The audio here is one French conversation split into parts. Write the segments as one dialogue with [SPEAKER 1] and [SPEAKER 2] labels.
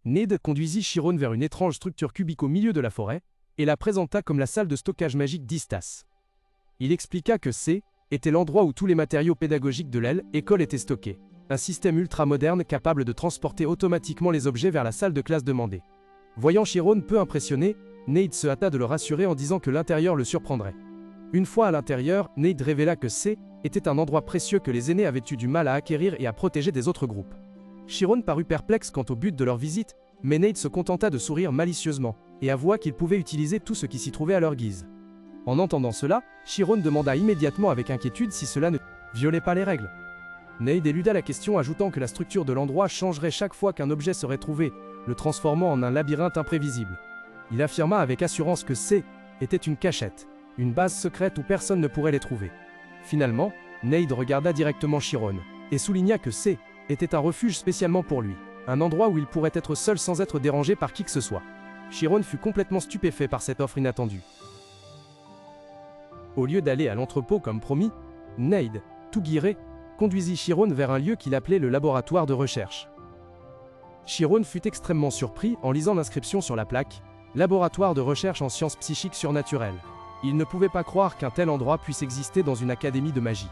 [SPEAKER 1] Ned conduisit Chiron vers une étrange structure cubique au milieu de la forêt, et la présenta comme la salle de stockage magique d'Istas. Il expliqua que C était l'endroit où tous les matériaux pédagogiques de l'école étaient stockés, un système ultra-moderne capable de transporter automatiquement les objets vers la salle de classe demandée. Voyant Chiron peu impressionné, Ned se hâta de le rassurer en disant que l'intérieur le surprendrait. Une fois à l'intérieur, Ned révéla que C était un endroit précieux que les aînés avaient eu du mal à acquérir et à protéger des autres groupes. Chiron parut perplexe quant au but de leur visite, mais Ned se contenta de sourire malicieusement, et avoua qu'ils pouvaient utiliser tout ce qui s'y trouvait à leur guise. En entendant cela, Chiron demanda immédiatement avec inquiétude si cela ne violait pas les règles. Ned éluda la question ajoutant que la structure de l'endroit changerait chaque fois qu'un objet serait trouvé, le transformant en un labyrinthe imprévisible. Il affirma avec assurance que C était une cachette, une base secrète où personne ne pourrait les trouver. Finalement, Ned regarda directement Chiron, et souligna que C était un refuge spécialement pour lui, un endroit où il pourrait être seul sans être dérangé par qui que ce soit. Chiron fut complètement stupéfait par cette offre inattendue. Au lieu d'aller à l'entrepôt comme promis, Ned, tout guiré, conduisit Chiron vers un lieu qu'il appelait le laboratoire de recherche. Chiron fut extrêmement surpris en lisant l'inscription sur la plaque « Laboratoire de recherche en sciences psychiques surnaturelles ». Il ne pouvait pas croire qu'un tel endroit puisse exister dans une académie de magie.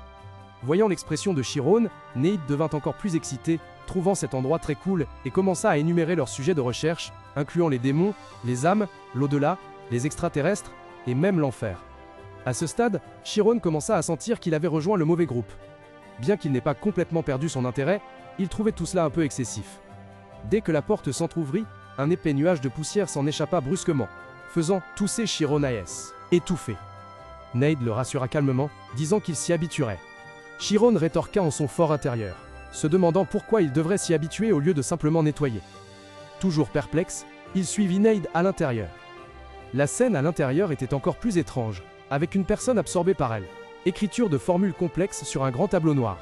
[SPEAKER 1] Voyant l'expression de Chiron, Ned devint encore plus excité, trouvant cet endroit très cool, et commença à énumérer leurs sujets de recherche, incluant les démons, les âmes, l'au-delà, les extraterrestres, et même l'enfer. À ce stade, Chiron commença à sentir qu'il avait rejoint le mauvais groupe. Bien qu'il n'ait pas complètement perdu son intérêt, il trouvait tout cela un peu excessif. Dès que la porte s'entr'ouvrit, un épais nuage de poussière s'en échappa brusquement, faisant tousser Chiron étouffé. Ned le rassura calmement, disant qu'il s'y habituerait. Chiron rétorqua en son fort intérieur, se demandant pourquoi il devrait s'y habituer au lieu de simplement nettoyer. Toujours perplexe, il suivit Ned à l'intérieur. La scène à l'intérieur était encore plus étrange, avec une personne absorbée par elle. Écriture de formules complexes sur un grand tableau noir.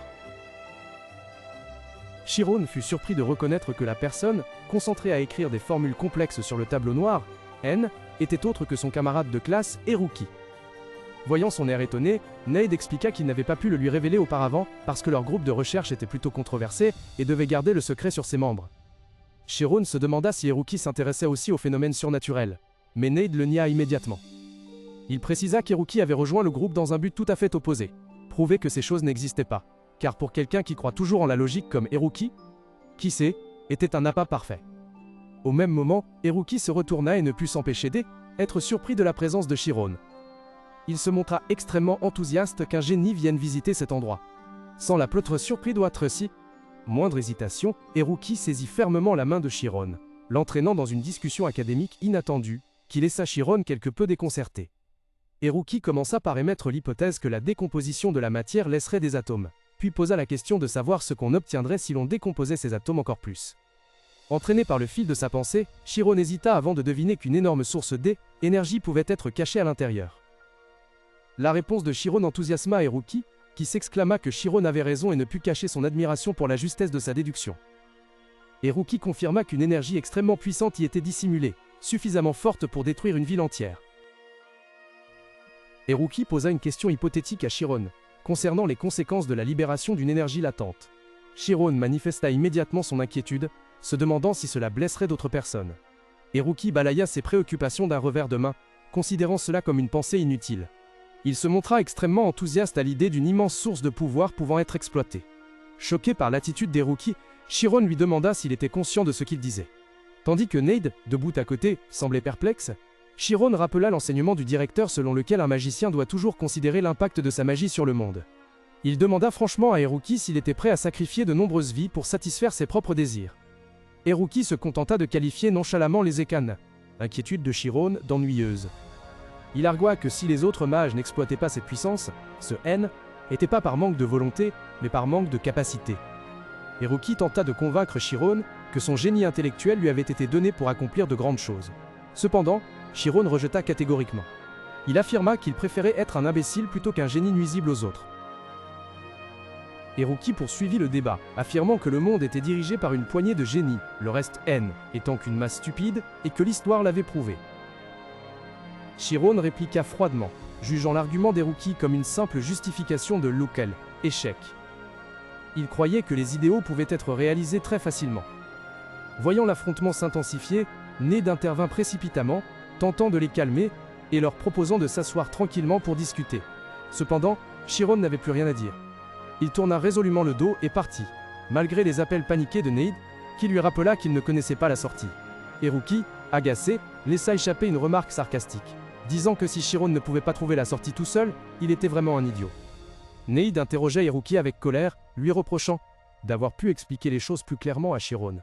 [SPEAKER 1] Chiron fut surpris de reconnaître que la personne, concentrée à écrire des formules complexes sur le tableau noir, N, était autre que son camarade de classe, Eruki. Voyant son air étonné, Ned expliqua qu'il n'avait pas pu le lui révéler auparavant parce que leur groupe de recherche était plutôt controversé et devait garder le secret sur ses membres. Chiron se demanda si Eruki s'intéressait aussi aux phénomènes surnaturels, mais Ned le nia immédiatement. Il précisa qu'Eruki avait rejoint le groupe dans un but tout à fait opposé, prouver que ces choses n'existaient pas, car pour quelqu'un qui croit toujours en la logique comme Eruki, qui sait, était un appât parfait. Au même moment, Eruki se retourna et ne put s'empêcher d'être surpris de la présence de Chiron. Il se montra extrêmement enthousiaste qu'un génie vienne visiter cet endroit. Sans la plotre surpris d'être si, moindre hésitation, Eruki saisit fermement la main de Chiron, l'entraînant dans une discussion académique inattendue, qui laissa Chiron quelque peu déconcerté. Eruki commença par émettre l'hypothèse que la décomposition de la matière laisserait des atomes, puis posa la question de savoir ce qu'on obtiendrait si l'on décomposait ces atomes encore plus. Entraîné par le fil de sa pensée, Chiron hésita avant de deviner qu'une énorme source d'énergie pouvait être cachée à l'intérieur. La réponse de Chiron enthousiasma Eruki, qui s'exclama que Chiron avait raison et ne put cacher son admiration pour la justesse de sa déduction. Eruki confirma qu'une énergie extrêmement puissante y était dissimulée, suffisamment forte pour détruire une ville entière. Eruki posa une question hypothétique à Chiron, concernant les conséquences de la libération d'une énergie latente. Chiron manifesta immédiatement son inquiétude, se demandant si cela blesserait d'autres personnes. Eruki balaya ses préoccupations d'un revers de main, considérant cela comme une pensée inutile. Il se montra extrêmement enthousiaste à l'idée d'une immense source de pouvoir pouvant être exploitée. Choqué par l'attitude d'Eruki, Chiron lui demanda s'il était conscient de ce qu'il disait. Tandis que Ned, debout à côté, semblait perplexe, Chiron rappela l'enseignement du directeur selon lequel un magicien doit toujours considérer l'impact de sa magie sur le monde. Il demanda franchement à Eruki s'il était prêt à sacrifier de nombreuses vies pour satisfaire ses propres désirs. Eruki se contenta de qualifier nonchalamment les écanes, inquiétude de Chiron, d'ennuyeuse. Il argua que si les autres mages n'exploitaient pas cette puissance, ce N n'était pas par manque de volonté, mais par manque de capacité. Eruki tenta de convaincre Chiron que son génie intellectuel lui avait été donné pour accomplir de grandes choses. Cependant, Chiron rejeta catégoriquement. Il affirma qu'il préférait être un imbécile plutôt qu'un génie nuisible aux autres. Eruki poursuivit le débat, affirmant que le monde était dirigé par une poignée de génies, le reste N étant qu'une masse stupide, et que l'histoire l'avait prouvé. Chiron répliqua froidement, jugeant l'argument d'Eruki comme une simple justification de échec. Il croyait que les idéaux pouvaient être réalisés très facilement. Voyant l'affrontement s'intensifier, Ned intervint précipitamment, tentant de les calmer, et leur proposant de s'asseoir tranquillement pour discuter. Cependant, Chiron n'avait plus rien à dire. Il tourna résolument le dos et partit, malgré les appels paniqués de Ned, qui lui rappela qu'il ne connaissait pas la sortie. Haruki, agacé, laissa échapper une remarque sarcastique, disant que si Chiron ne pouvait pas trouver la sortie tout seul, il était vraiment un idiot. Ned interrogeait Haruki avec colère, lui reprochant d'avoir pu expliquer les choses plus clairement à Chiron.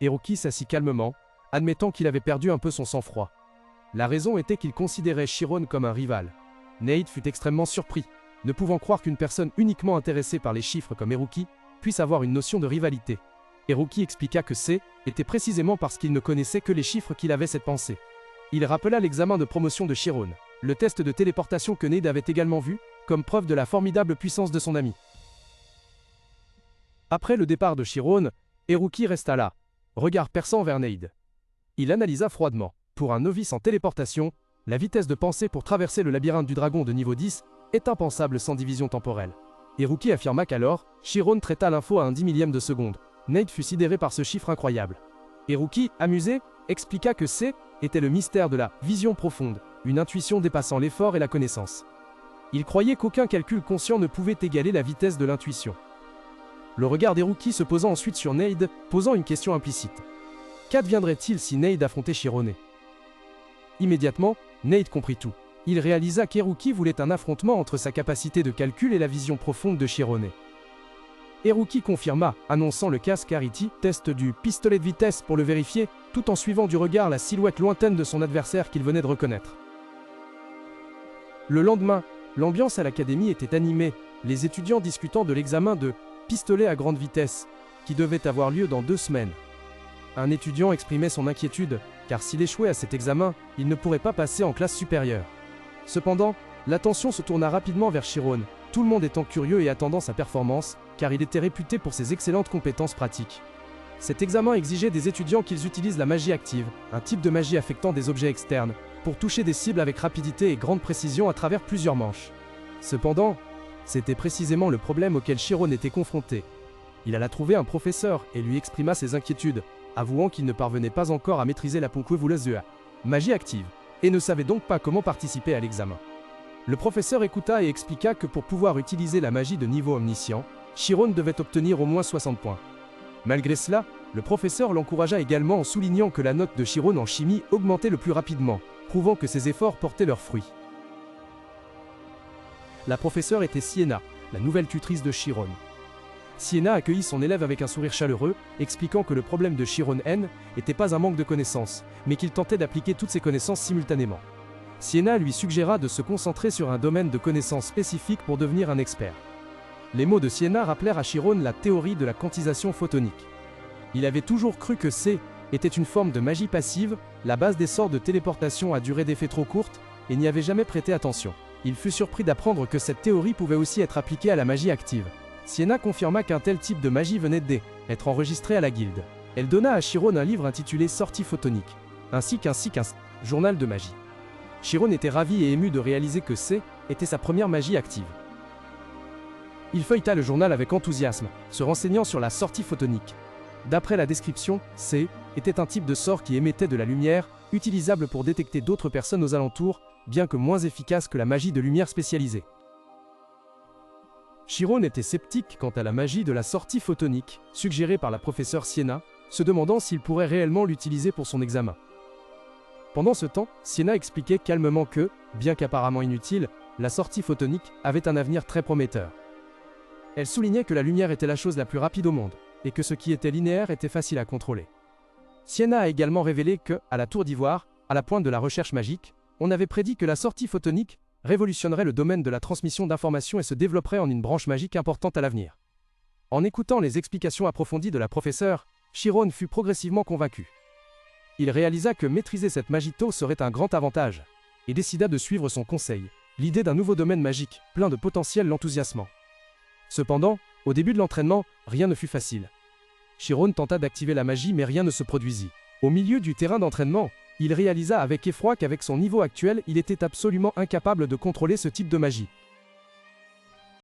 [SPEAKER 1] Haruki s'assit calmement, admettant qu'il avait perdu un peu son sang-froid. La raison était qu'il considérait Chiron comme un rival. Ned fut extrêmement surpris, ne pouvant croire qu'une personne uniquement intéressée par les chiffres comme Haruki puisse avoir une notion de rivalité. Haruki expliqua que était précisément parce qu'il ne connaissait que les chiffres qu'il avait cette pensée. Il rappela l'examen de promotion de Chiron, le test de téléportation que Ned avait également vu, comme preuve de la formidable puissance de son ami. Après le départ de Chiron, Haruki resta là, regard perçant vers Ned. Il analysa froidement. Pour un novice en téléportation, la vitesse de pensée pour traverser le labyrinthe du dragon de niveau 10 est impensable sans division temporelle. Haruki affirma qu'alors, Chiron traita l'info à un 10 millième de seconde. Ned fut sidéré par ce chiffre incroyable. Haruki, amusé, expliqua que était le mystère de la vision profonde, une intuition dépassant l'effort et la connaissance. Il croyait qu'aucun calcul conscient ne pouvait égaler la vitesse de l'intuition. Le regard d'Haruki se posant ensuite sur Ned, posant une question implicite. Qu'adviendrait-il si Ned affrontait Chiron? Immédiatement, Ned comprit tout. Il réalisa qu'Haruki voulait un affrontement entre sa capacité de calcul et la vision profonde de Chiron. Haruki confirma, annonçant le casque Ariti, test du pistolet de vitesse pour le vérifier, tout en suivant du regard la silhouette lointaine de son adversaire qu'il venait de reconnaître. Le lendemain, l'ambiance à l'académie était animée, les étudiants discutant de l'examen de pistolet à grande vitesse, qui devait avoir lieu dans 2 semaines. Un étudiant exprimait son inquiétude, car s'il échouait à cet examen, il ne pourrait pas passer en classe supérieure. Cependant, l'attention se tourna rapidement vers Chiron, tout le monde étant curieux et attendant sa performance, car il était réputé pour ses excellentes compétences pratiques. Cet examen exigeait des étudiants qu'ils utilisent la magie active, un type de magie affectant des objets externes, pour toucher des cibles avec rapidité et grande précision à travers plusieurs manches. Cependant, c'était précisément le problème auquel Chiron était confronté. Il alla trouver un professeur et lui exprima ses inquiétudes, avouant qu'il ne parvenait pas encore à maîtriser la Punkwevulazua, magie active, et ne savait donc pas comment participer à l'examen. Le professeur écouta et expliqua que pour pouvoir utiliser la magie de niveau omniscient, Chiron devait obtenir au moins 60 points. Malgré cela, le professeur l'encouragea également en soulignant que la note de Chiron en chimie augmentait le plus rapidement, prouvant que ses efforts portaient leurs fruits. La professeure était Sienna, la nouvelle tutrice de Chiron. Sienna accueillit son élève avec un sourire chaleureux, expliquant que le problème de Chiron n'était pas un manque de connaissances, mais qu'il tentait d'appliquer toutes ses connaissances simultanément. Sienna lui suggéra de se concentrer sur un domaine de connaissances spécifique pour devenir un expert. Les mots de Sienna rappelèrent à Chiron la théorie de la quantisation photonique. Il avait toujours cru que était une forme de magie passive, la base des sorts de téléportation à durée d'effet trop courte, et n'y avait jamais prêté attention. Il fut surpris d'apprendre que cette théorie pouvait aussi être appliquée à la magie active. Sienna confirma qu'un tel type de magie venait d'être enregistré à la guilde. Elle donna à Chiron un livre intitulé Sortie photonique, ainsi qu'un journal de magie. Chiron était ravi et ému de réaliser que était sa première magie active. Il feuilleta le journal avec enthousiasme, se renseignant sur la sortie photonique. D'après la description, était un type de sort qui émettait de la lumière, utilisable pour détecter d'autres personnes aux alentours, bien que moins efficace que la magie de lumière spécialisée. Chiron était sceptique quant à la magie de la sortie photonique, suggérée par la professeure Sienna, se demandant s'il pourrait réellement l'utiliser pour son examen. Pendant ce temps, Sienna expliquait calmement que, bien qu'apparemment inutile, la sortie photonique avait un avenir très prometteur. Elle soulignait que la lumière était la chose la plus rapide au monde, et que ce qui était linéaire était facile à contrôler. Sienna a également révélé que, à la Tour d'Ivoire, à la pointe de la recherche magique, on avait prédit que la sortie photonique révolutionnerait le domaine de la transmission d'informations et se développerait en une branche magique importante à l'avenir. En écoutant les explications approfondies de la professeure, Chiron fut progressivement convaincu. Il réalisa que maîtriser cette magie tôt serait un grand avantage, et décida de suivre son conseil. L'idée d'un nouveau domaine magique, plein de potentiel l'enthousiasmant. Cependant, au début de l'entraînement, rien ne fut facile. Chiron tenta d'activer la magie mais rien ne se produisit. Au milieu du terrain d'entraînement, il réalisa avec effroi qu'avec son niveau actuel, il était absolument incapable de contrôler ce type de magie.